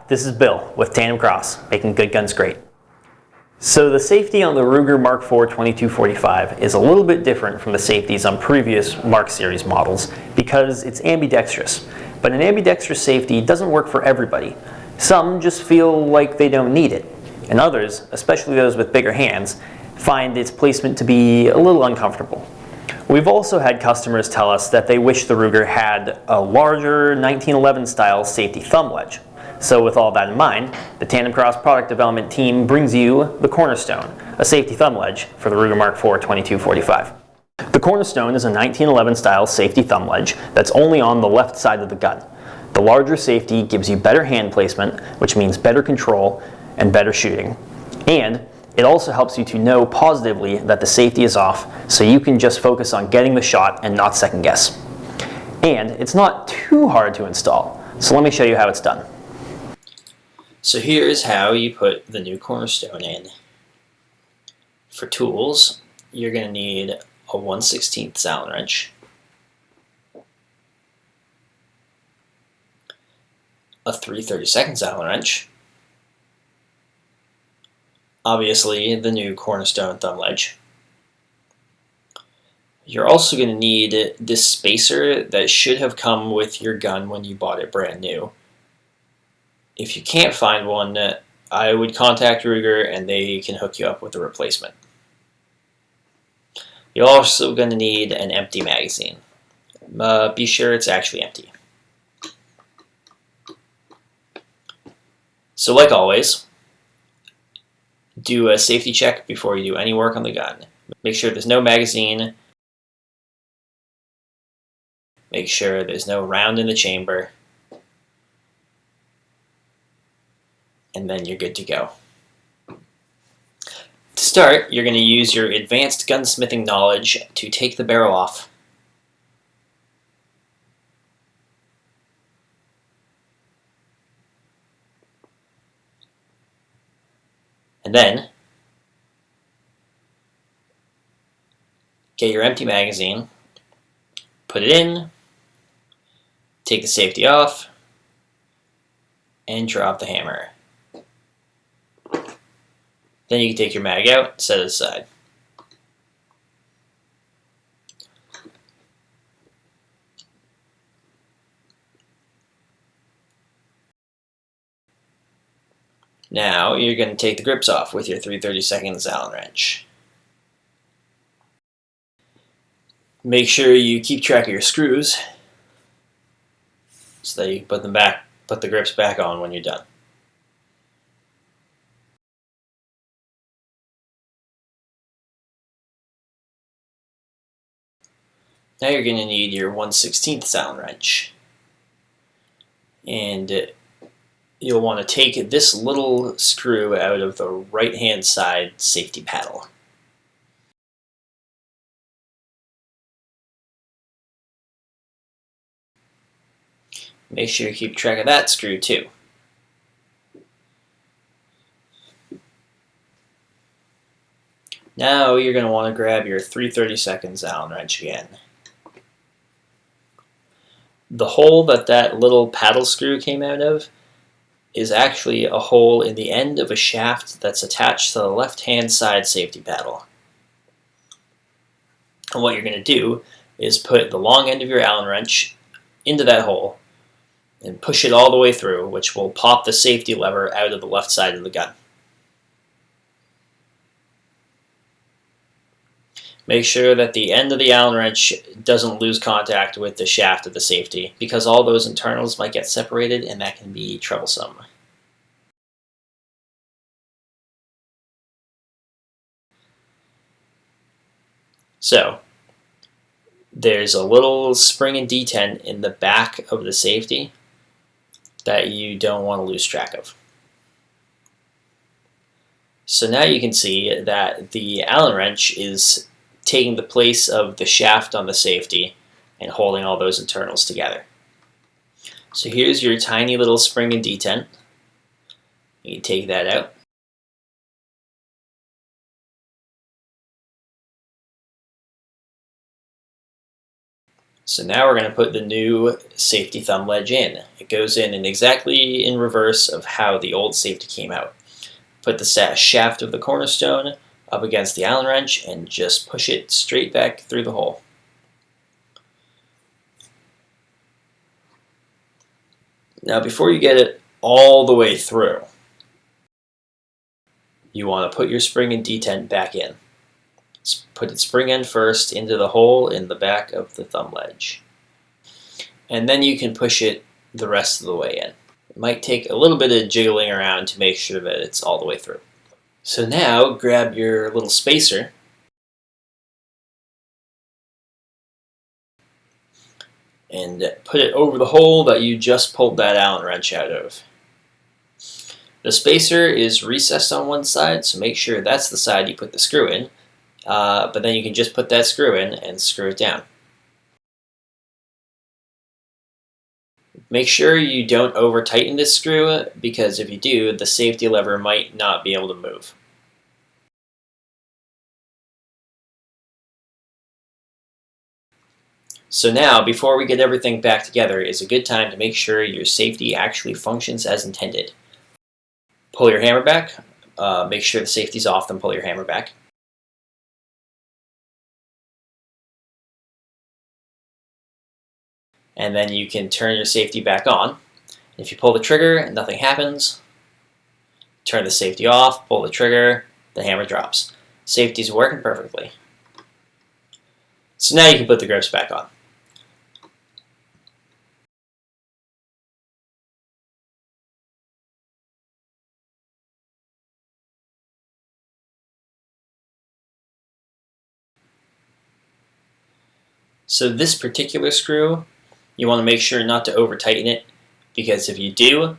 this is Bill with TANDEMKROSS, making good guns great. So the safety on the Ruger Mark IV 2245 is a little bit different from the safeties on previous Mark series models because it's ambidextrous. But an ambidextrous safety doesn't work for everybody. Some just feel like they don't need it, and others, especially those with bigger hands, find its placement to be a little uncomfortable. We've also had customers tell us that they wish the Ruger had a larger 1911 style safety thumb wedge. So with all that in mind, the TANDEMKROSS product development team brings you the Cornerstone, a safety thumb wedge for the Ruger Mark IV 2245. The Cornerstone is a 1911 style safety thumb wedge that's only on the left side of the gun. The larger safety gives you better hand placement, which means better control and better shooting. And it also helps you to know positively that the safety is off, so you can just focus on getting the shot and not second guess. And it's not too hard to install, so let me show you how it's done. So here's how you put the new Cornerstone in. For tools, you're going to need a 1/16 Allen wrench, a 3/32 Allen wrench, obviously the new Cornerstone thumb wedge. You're also going to need this spacer that should have come with your gun when you bought it brand new. If you can't find one, I would contact Ruger and they can hook you up with a replacement. You're also going to need an empty magazine. Be sure it's actually empty. So like always, do a safety check before you do any work on the gun. Make sure there's no magazine. Make sure there's no round in the chamber. And then you're good to go. To start, you're going to use your advanced gunsmithing knowledge to take the barrel off. And then, get your empty magazine, put it in, take the safety off, and drop the hammer. Then you can take your mag out, set it aside. Now you're going to take the grips off with your 3/32 Allen wrench. Make sure you keep track of your screws so that you can put the grips back on when you're done. Now you're going to need your 1/16 Allen wrench. And you'll want to take this little screw out of the right-hand side safety paddle. Make sure you keep track of that screw too. Now you're going to want to grab your 3/32 Allen wrench again. The hole that little paddle screw came out of is actually a hole in the end of a shaft that's attached to the left-hand side safety paddle. And what you're going to do is put the long end of your Allen wrench into that hole and push it all the way through, which will pop the safety lever out of the left side of the gun. Make sure that the end of the Allen wrench doesn't lose contact with the shaft of the safety, because all those internals might get separated and that can be troublesome. So, there's a little spring and detent in the back of the safety that you don't want to lose track of. So now you can see that the Allen wrench is taking the place of the shaft on the safety and holding all those internals together. So here's your tiny little spring and detent. You can take that out. So now we're going to put the new safety thumb ledge in. It goes in exactly in reverse of how the old safety came out. Put the shaft of the Cornerstone up against the Allen wrench and just push it straight back through the hole. Now before you get it all the way through, you want to put your spring and detent back in. Put its spring end first into the hole in the back of the thumb ledge. And then you can push it the rest of the way in. It might take a little bit of jiggling around to make sure that it's all the way through. So now grab your little spacer and put it over the hole that you just pulled that Allen wrench out of. The spacer is recessed on one side, so make sure that's the side you put the screw in, but then you can just put that screw in and screw it down. Make sure you don't over tighten this screw, because if you do, the safety lever might not be able to move. So now, before we get everything back together, is a good time to make sure your safety actually functions as intended. Pull your hammer back, make sure the safety's off, then pull your hammer back. And then you can turn your safety back on. If you pull the trigger and nothing happens, turn the safety off, pull the trigger, the hammer drops. Safety's working perfectly. So now you can put the grips back on. So this particular screw, you want to make sure not to over tighten it, because if you do,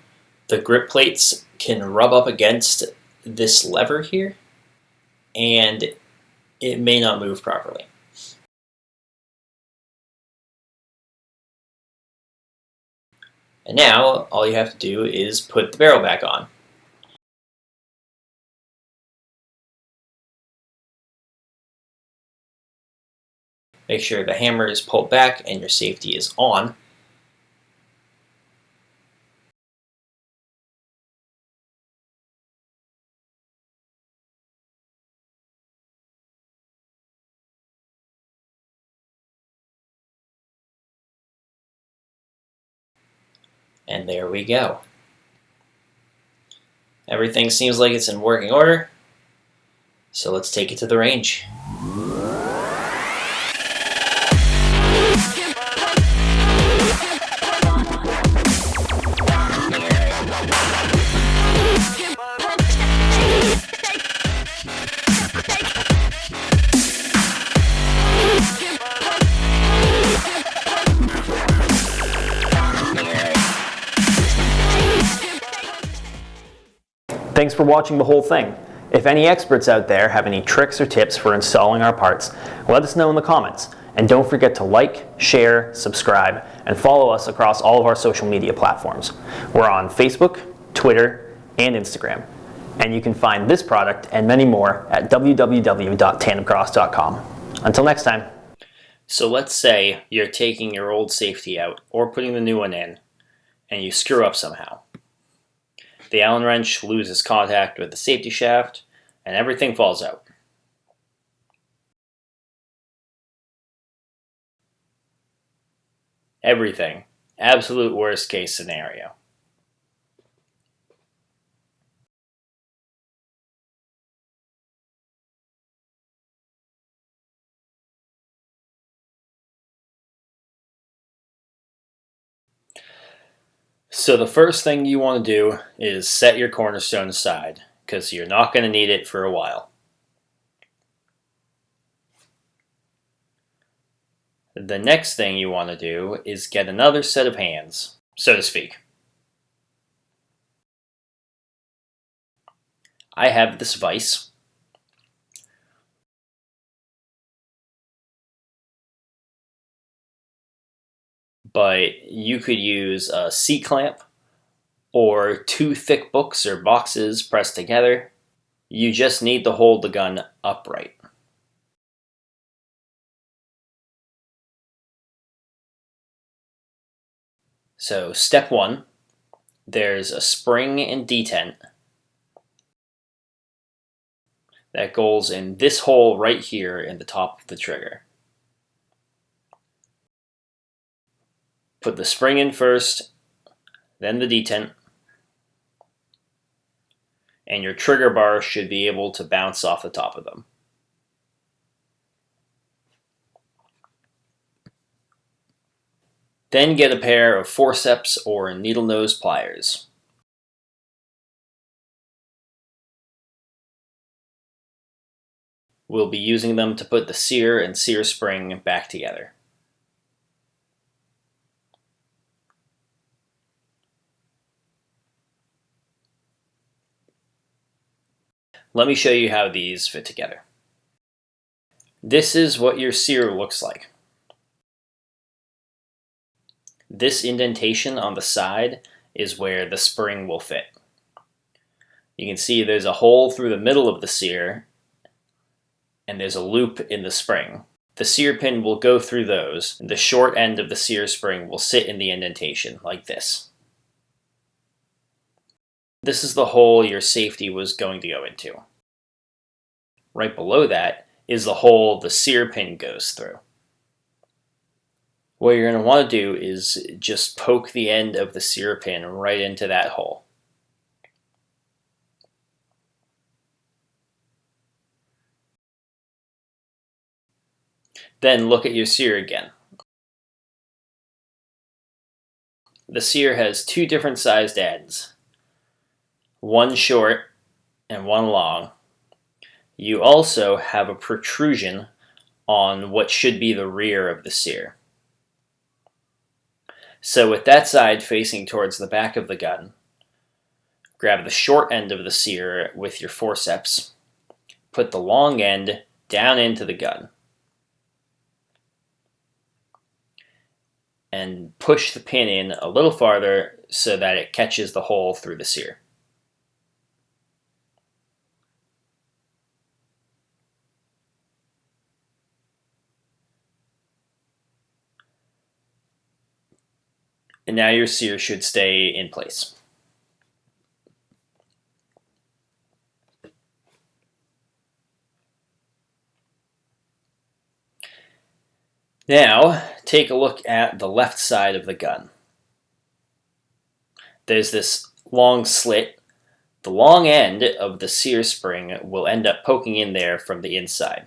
the grip plates can rub up against this lever here and it may not move properly. And now all you have to do is put the barrel back on. Make sure the hammer is pulled back and your safety is on. And there we go. Everything seems like it's in working order. So let's take it to the range. Thanks for watching the whole thing. If any experts out there have any tricks or tips for installing our parts, let us know in the comments. And don't forget to like, share, subscribe, and follow us across all of our social media platforms. We're on Facebook, Twitter, and Instagram. And you can find this product and many more at www.tandemkross.com. Until next time. So let's say you're taking your old safety out or putting the new one in and you screw up somehow. The Allen wrench loses contact with the safety shaft and everything falls out. Everything. Absolute worst case scenario. So the first thing you want to do is set your Cornerstone aside, because you're not going to need it for a while. The next thing you want to do is get another set of hands, so to speak. I have this vise. But you could use a C-clamp or two thick books or boxes pressed together. You just need to hold the gun upright. So step 1, there's a spring and detent that goes in this hole right here in the top of the trigger. Put the spring in first, then the detent, and your trigger bar should be able to bounce off the top of them. Then get a pair of forceps or needle nose pliers. We'll be using them to put the sear and sear spring back together. Let me show you how these fit together. This is what your sear looks like. This indentation on the side is where the spring will fit. You can see there's a hole through the middle of the sear, and there's a loop in the spring. The sear pin will go through those, and the short end of the sear spring will sit in the indentation, like this. This is the hole your safety was going to go into. Right below that is the hole the sear pin goes through. What you're going to want to do is just poke the end of the sear pin right into that hole. Then look at your sear again. The sear has two different sized ends, one short and one long. You also have a protrusion on what should be the rear of the sear. So with that side facing towards the back of the gun, grab the short end of the sear with your forceps, put the long end down into the gun, and push the pin in a little farther so that it catches the hole through the sear. And now your sear should stay in place. Now, take a look at the left side of the gun. There's this long slit. The long end of the sear spring will end up poking in there from the inside.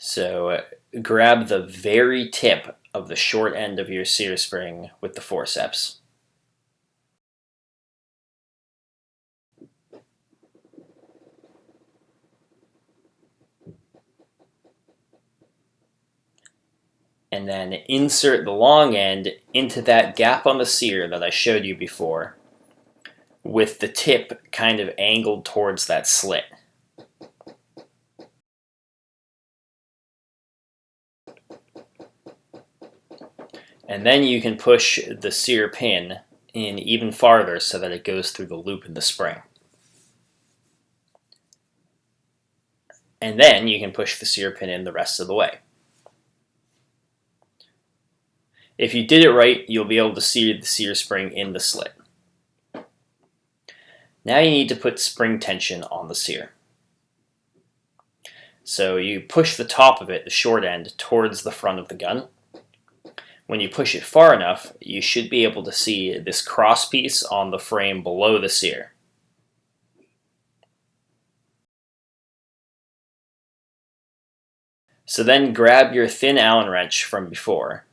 So grab the very tip of the short end of your sear spring with the forceps. And then insert the long end into that gap on the sear that I showed you before, with the tip kind of angled towards that slit. And then you can push the sear pin in even farther so that it goes through the loop in the spring. And then you can push the sear pin in the rest of the way. If you did it right, you'll be able to see the sear spring in the slit. Now you need to put spring tension on the sear. So you push the top of it, the short end, towards the front of the gun. When you push it far enough, you should be able to see this cross piece on the frame below the sear. So then grab your thin Allen wrench from before.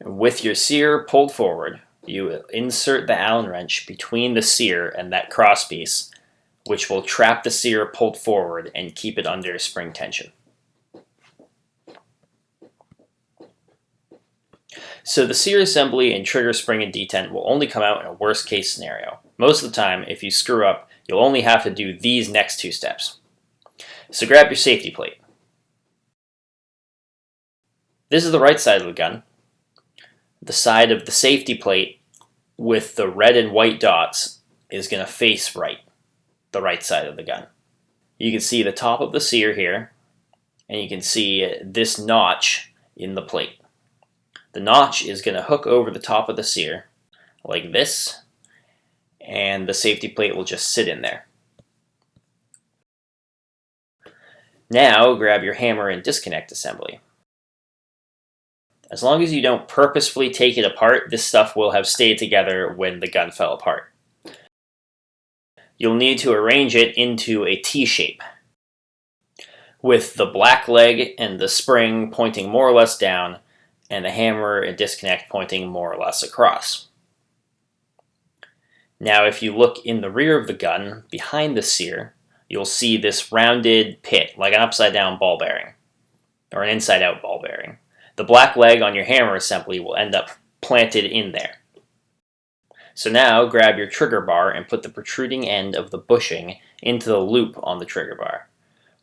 With your sear pulled forward, you insert the Allen wrench between the sear and that cross piece, which will trap the sear pulled forward and keep it under spring tension. So the sear assembly and trigger spring and detent will only come out in a worst case scenario. Most of the time, if you screw up, you'll only have to do these next two steps. So grab your safety plate. This is the right side of the gun. The side of the safety plate with the red and white dots is going to face right, the right side of the gun. You can see the top of the sear here, and you can see this notch in the plate. The notch is going to hook over the top of the sear like this, and the safety plate will just sit in there. Now grab your hammer and disconnect assembly. As long as you don't purposefully take it apart, this stuff will have stayed together when the gun fell apart. You'll need to arrange it into a T shape, with the black leg and the spring pointing more or less down, and the hammer and disconnect pointing more or less across. Now if you look in the rear of the gun, behind the sear, you'll see this rounded pit, like an upside down ball bearing, or an inside out ball bearing. The black leg on your hammer assembly will end up planted in there. So now grab your trigger bar and put the protruding end of the bushing into the loop on the trigger bar.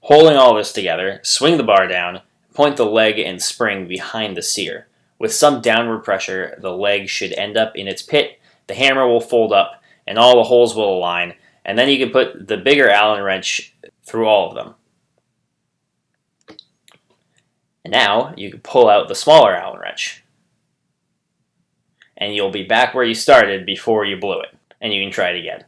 Holding all this together, swing the bar down, point the leg and spring behind the sear. With some downward pressure, the leg should end up in its pit, the hammer will fold up, and all the holes will align, and then you can put the bigger Allen wrench through all of them. And now you can pull out the smaller Allen wrench. And you'll be back where you started before you blew it. And you can try it again.